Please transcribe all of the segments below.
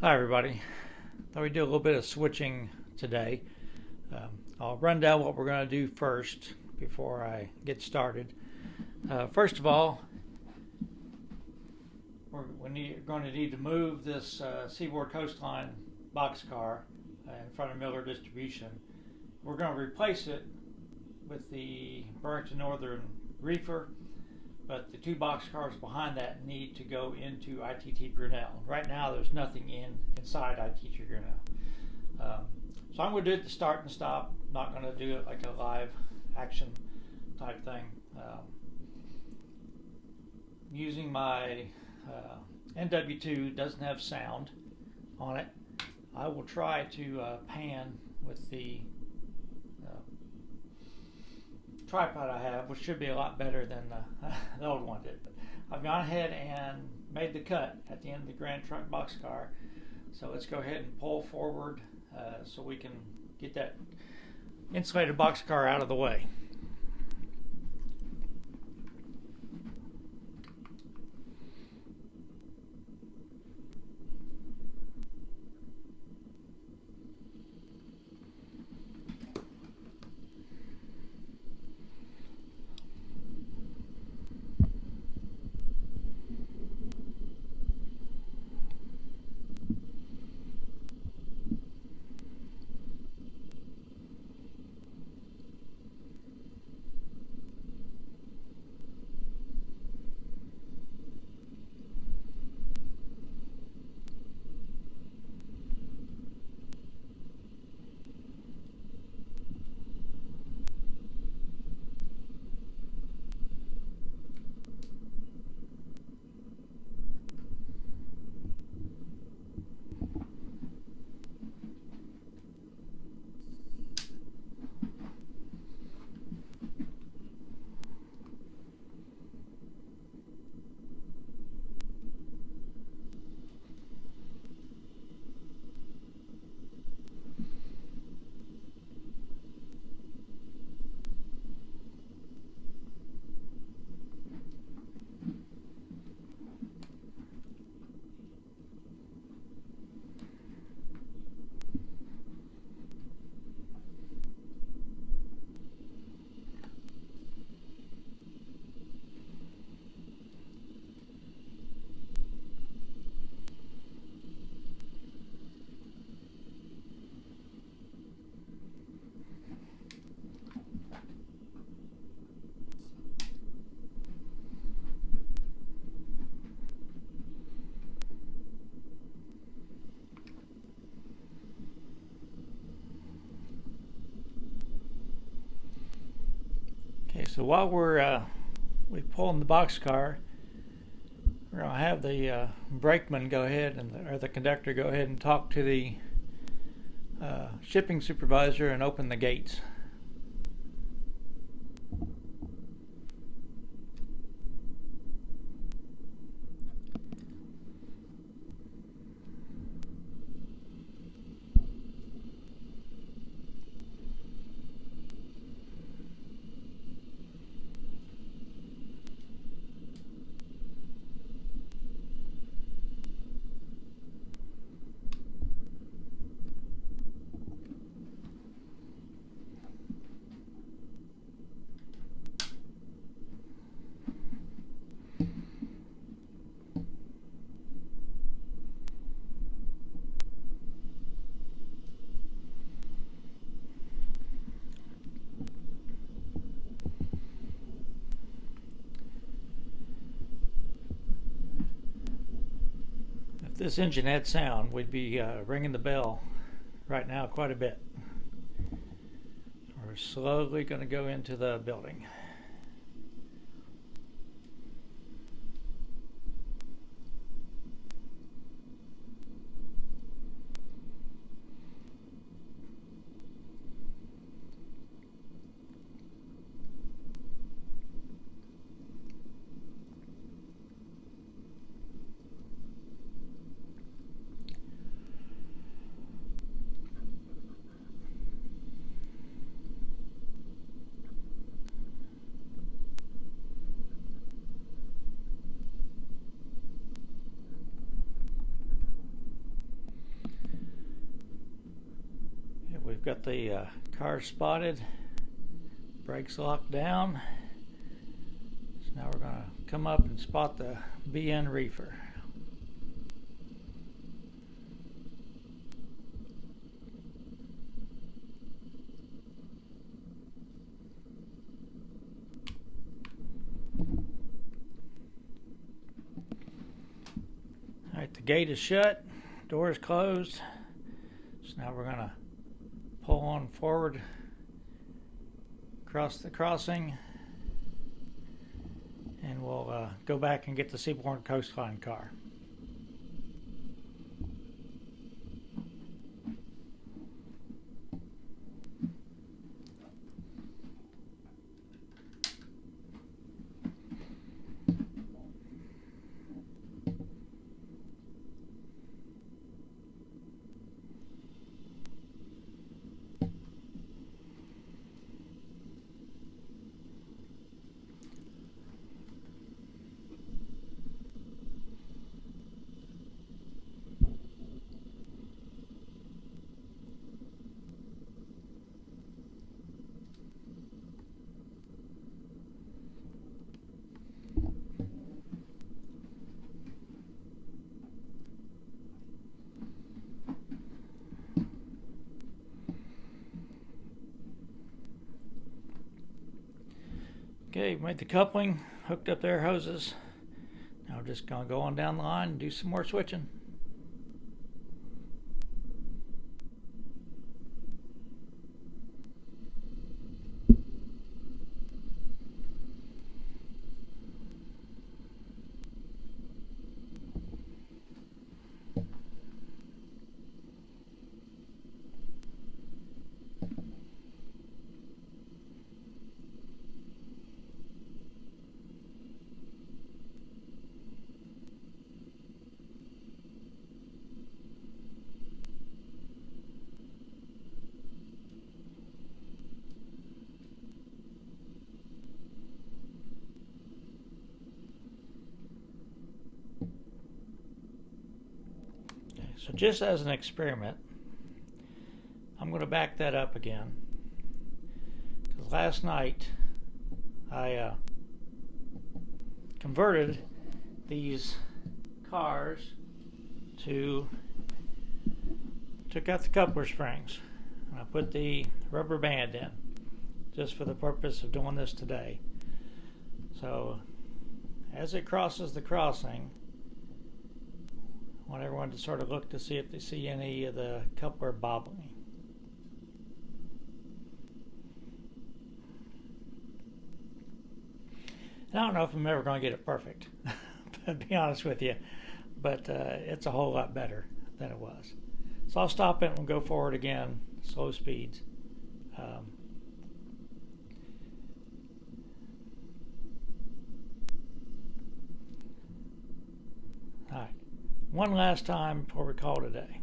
Hi everybody. Thought we'd do a little bit of switching today. I'll run down what we're going to do first before I get started. First of all, we're going to need to move this Seaboard Coastline boxcar in front of Miller Distribution. We're going to replace it with the Burlington Northern Reefer, but the two boxcars behind that need to go into ITT Grinnell. Right now there's nothing inside ITT Grinnell. So I'm going to do it to start and stop. I'm not going to do it like a live action type thing. Using my NW2 doesn't have sound on it. I will try to pan with the tripod I have, which should be a lot better than the old one did. But I've gone ahead and made the cut at the end of the Grand Trunk boxcar. So let's go ahead and pull forward so we can get that insulated boxcar out of the way. Okay, so while we're pulling the boxcar, we're going to have the brakeman go ahead or the conductor go ahead and talk to the shipping supervisor and open the gates. If this engine had sound, we'd be ringing the bell right now quite a bit. We're slowly going to go into the building. got the car spotted, brakes locked down. So now we're going to come up and spot the BN reefer. Alright, the gate is shut, door is closed. So now we're going to pull on forward across the crossing, and we'll go back and get the Seaboard Coastline car. Okay, made the coupling, hooked up the air hoses. Now we're just going to go on down the line and do some more switching. So just as an experiment, I'm going to back that up again, because last night I converted these cars took out the coupler springs, and I put the rubber band in just for the purpose of doing this today. So as it crosses the crossing, I want everyone to sort of look to see if they see any of the coupler bobbling. And I don't know if I'm ever going to get it perfect, to be honest with you, but it's a whole lot better than it was. So I'll stop it and we'll go forward again, slow speeds. All right. One last time before we call today.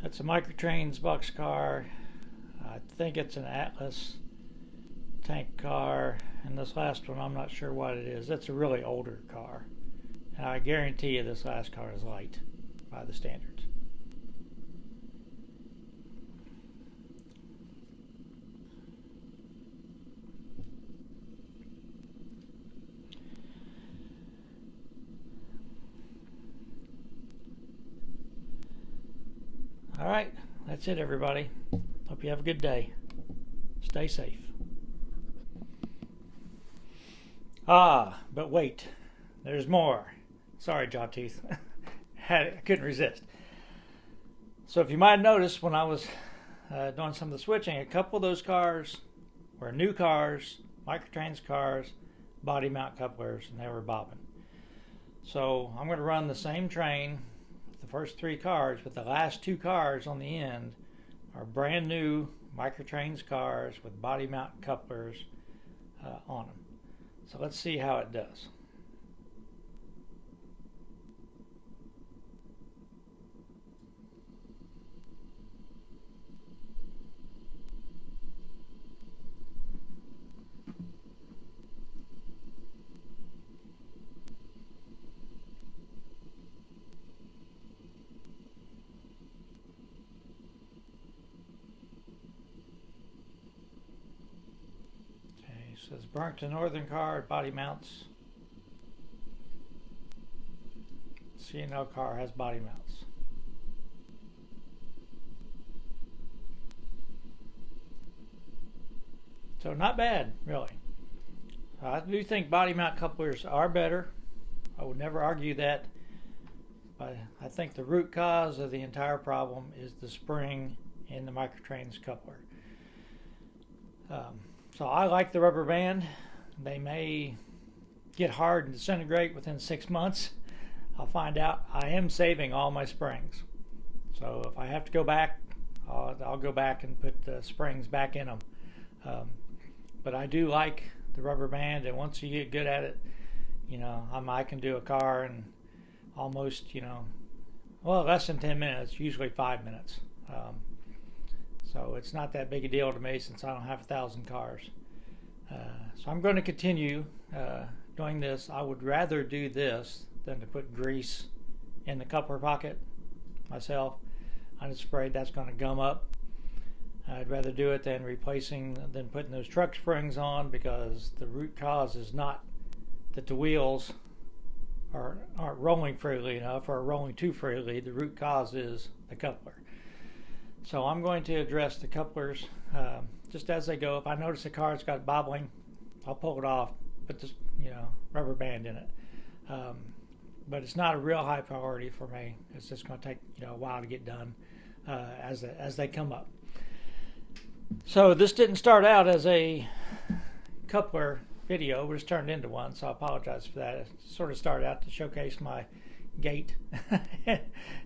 That's a Microtrains boxcar. I think it's an Atlas tank car. And this last one, I'm not sure what it is. It's a really older car. And I guarantee you this last car is light by the standards. All right, that's it, everybody. Hope you have a good day. Stay safe. But wait, there's more. Sorry, Jawtooth. I couldn't resist. So if you might have noticed when I was doing some of the switching, a couple of those cars were new cars, Microtrains cars, body mount couplers, and they were bobbing. So I'm going to run the same train with the first three cars, but the last two cars on the end are brand new Microtrains cars with body mount couplers on them. So let's see how it does. says Burlington Northern car, body mounts. C&L car has body mounts. So not bad, really. I do think body mount couplers are better. I would never argue that. But I think the root cause of the entire problem is the spring in the microtrains coupler. So I like the rubber band. They may get hard and disintegrate within 6 months. I'll find out. I am saving all my springs. So if I have to go back, I'll go back and put the springs back in them. But I do like the rubber band, and once you get good at it, you know, I can do a car in almost, you know, well, less than 10 minutes, usually 5 minutes. So it's not that big a deal to me since I don't have 1,000 cars. So I'm going to continue doing this. I would rather do this than to put grease in the coupler pocket myself. I just afraid that's going to gum up. I'd rather do it than putting those truck springs on, because the root cause is not that the wheels aren't rolling freely enough or rolling too freely. The root cause is the coupler. So I'm going to address the couplers just as they go. If I notice a car's got bobbling, I'll pull it off, put this, you know, rubber band in it. But it's not a real high priority for me. It's just going to take, you know, a while to get done as they come up. So this didn't start out as a coupler video, but it's turned into one, so I apologize for that. It sort of started out to showcase my gate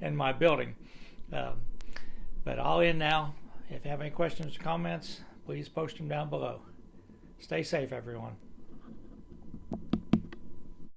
and my building. But I'll end now. If you have any questions or comments, please post them down below. Stay safe, everyone.